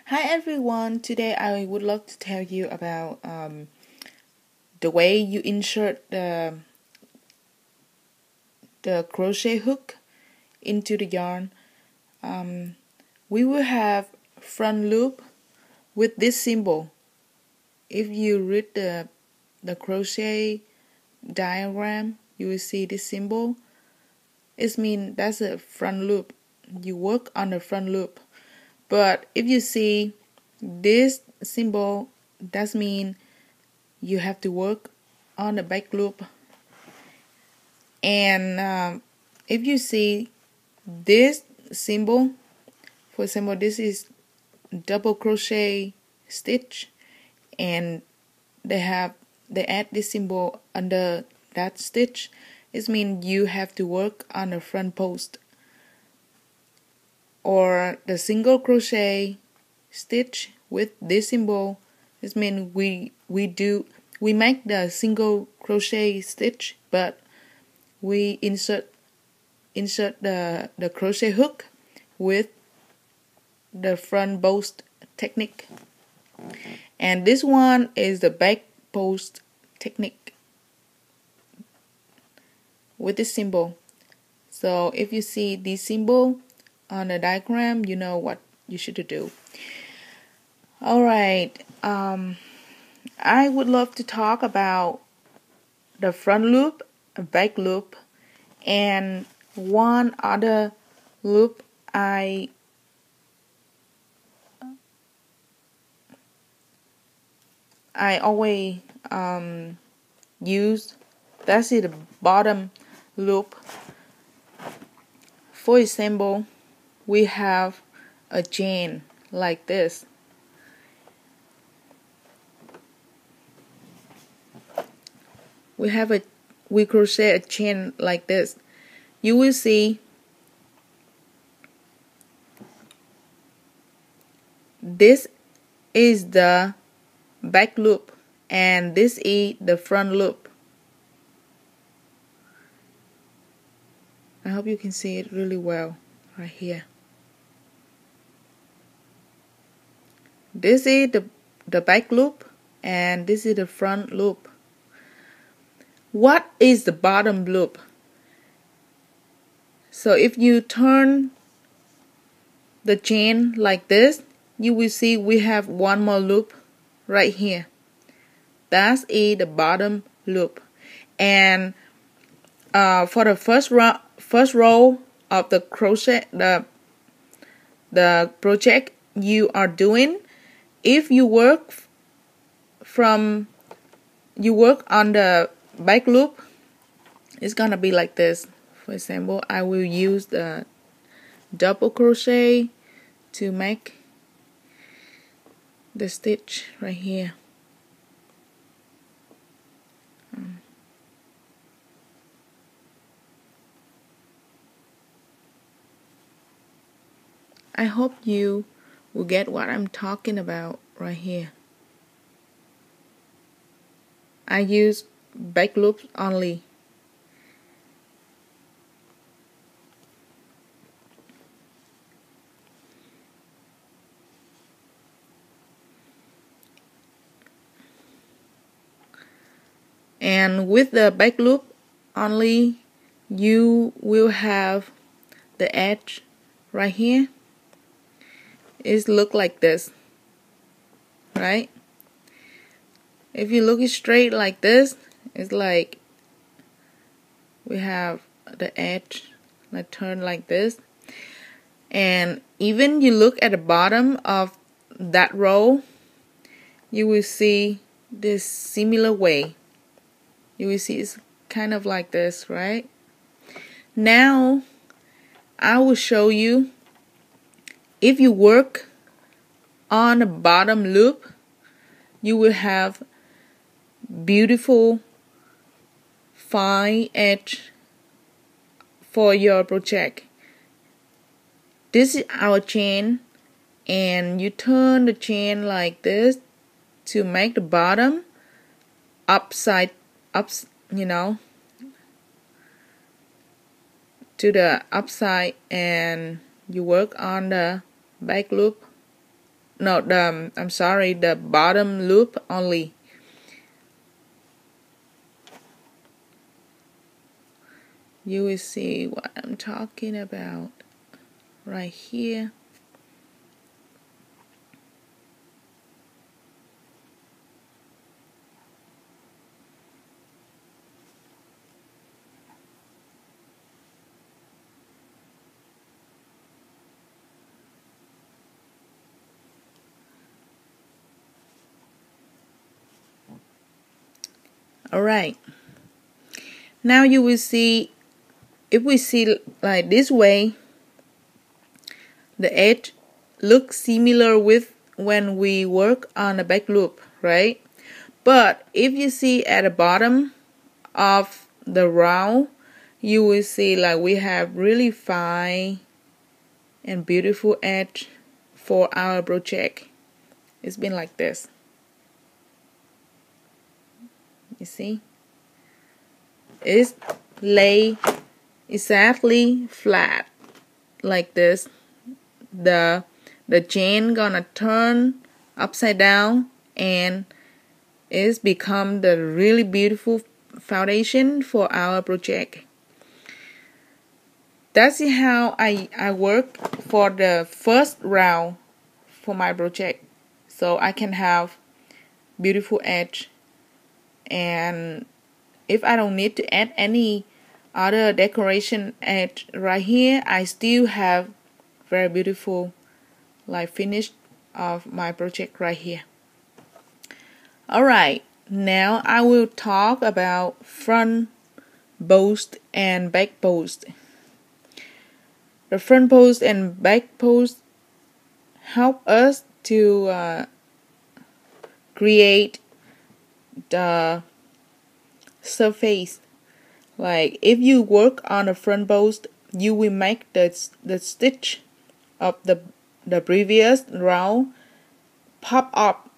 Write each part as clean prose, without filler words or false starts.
Hi everyone, today I would love to tell you about the way you insert the crochet hook into the yarn. We will have front loop with this symbol. If you read the crochet diagram, you will see this symbol. It means that's a front loop. You work on the front loop. But if you see this symbol, that means you have to work on the back loop. And if you see this symbol, for example, this is double crochet stitch, and they add this symbol under that stitch. It means you have to work on the front post. Or the single crochet stitch with this symbol, this means we make the single crochet stitch, but we insert the crochet hook with the front post technique. And this one is the back post technique with this symbol. So if you see this symbol on the diagram, you know what you should do. Alright, I would love to talk about the front loop, back loop, and one other loop I always use. That's the bottom loop. For example, we have a chain like this. We crochet a chain like this. You will see this is the back loop and this is the front loop. I hope you can see it really well right here. This is the back loop and this is the front loop. What is the bottom loop? So if you turn the chain like this, you will see we have one more loop right here. That's the bottom loop. And for the first row of the crochet, the project you are doing, if you work on the back loop, it's gonna be like this. For example, I will use the double crochet to make the stitch right here. I hope you will get what I'm talking about right here. I use back loops only. And with the back loop only, you will have the edge right here. It look like this, right? If you look it straight like this, it's like we have the edge like turn like this. And even you look at the bottom of that row, you will see this similar way. You will see it's kind of like this, right? Now I will show you, if you work on the bottom loop, you will have beautiful fine edge for your project. This is our chain, and you turn the chain like this to make the bottom up, you know, to the upside, and you work on the back loop no, I'm sorry, the bottom loop only. You will see what I'm talking about right here. Alright, now you will see, if we see like this way, the edge looks similar with when we work on a back loop, right? But if you see at the bottom of the round, you will see like we have really fine and beautiful edge for our project. It's been like this. You see? It's lay exactly flat like this. The chain gonna turn upside down and it's become the really beautiful foundation for our project. That's how I work for the first round for my project, so I can have beautiful edge, and if I don't need to add any other decoration edge right here, I still have very beautiful like finish of my project right here. Alright, now I will talk about front post and back post. The front post and back post help us to create the surface. Like if you work on a front post, you will make the stitch of the previous round pop up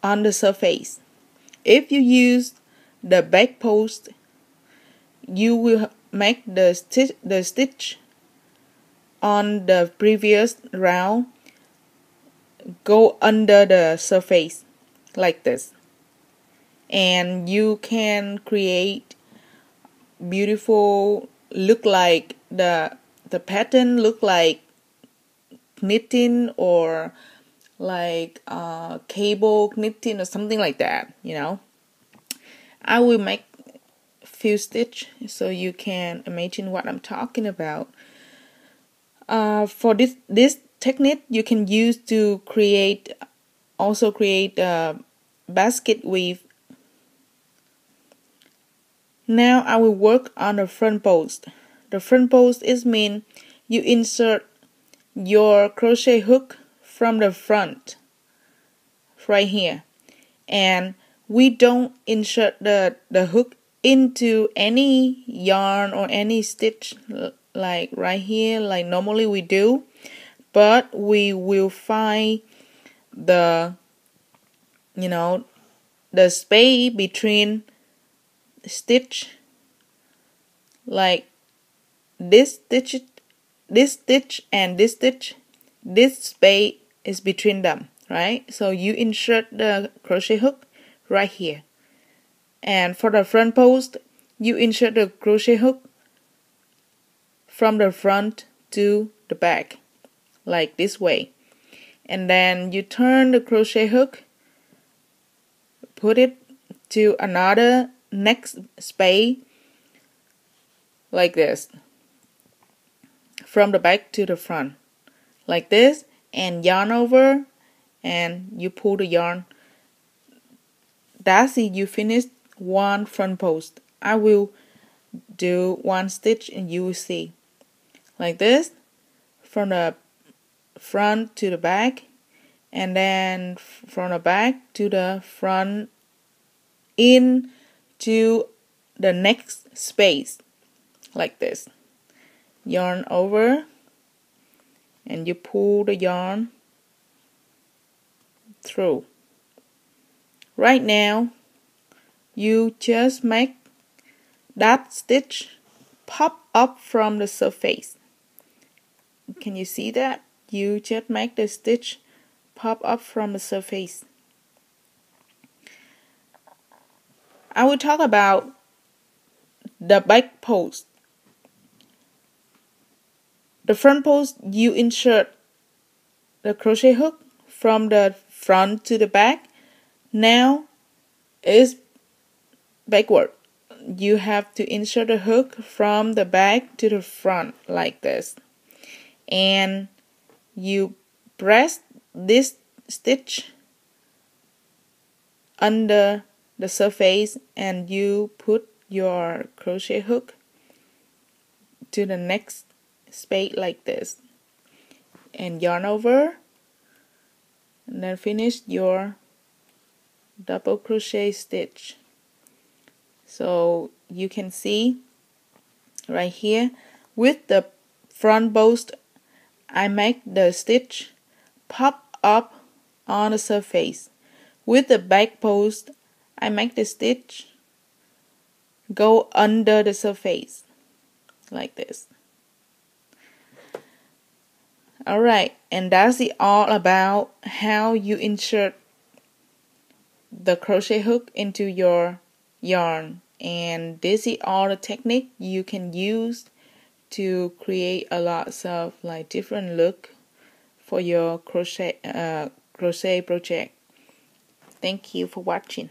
on the surface. If you use the back post, you will make the stitch on the previous round go under the surface like this, and you can create beautiful look like the pattern look like knitting or like cable knitting or something like that, you know. I will make few stitch so you can imagine what I'm talking about. For this technique you can use to create a basket weave. Now I will work on the front post. The front post is mean you insert your crochet hook from the front right here, and we don't insert the hook into any yarn or any stitch like right here like normally we do, but we will find the the space between stitch, like this stitch and this stitch, this space is between them, right? So you insert the crochet hook right here, and for the front post you insert the crochet hook from the front to the back like this way, and then you turn the crochet hook, put it to another next space like this, from the back to the front like this, and yarn over and you pull the yarn. That's it, you finished one front post. I will do one stitch and you will see like this, from the front to the back, and then from the back to the front into the next space like this. Yarn over and you pull the yarn through. Right now you just make that stitch pop up from the surface. Can you see that? you just make the stitch pop up from the surface. I will talk about the back post. The front post, you insert the crochet hook from the front to the back. Now is backward. You have to insert the hook from the back to the front like this, and you press this stitch under the surface and you put your crochet hook to the next space like this, and yarn over, and then finish your double crochet stitch. So you can see right here with the front post, I make the stitch pop up on the surface. With the back post, I make the stitch go under the surface like this. Alright, and that's all about how you insert the crochet hook into your yarn. And this is all the technique you can use to create a lot of like different look for your crochet project. Thank you for watching.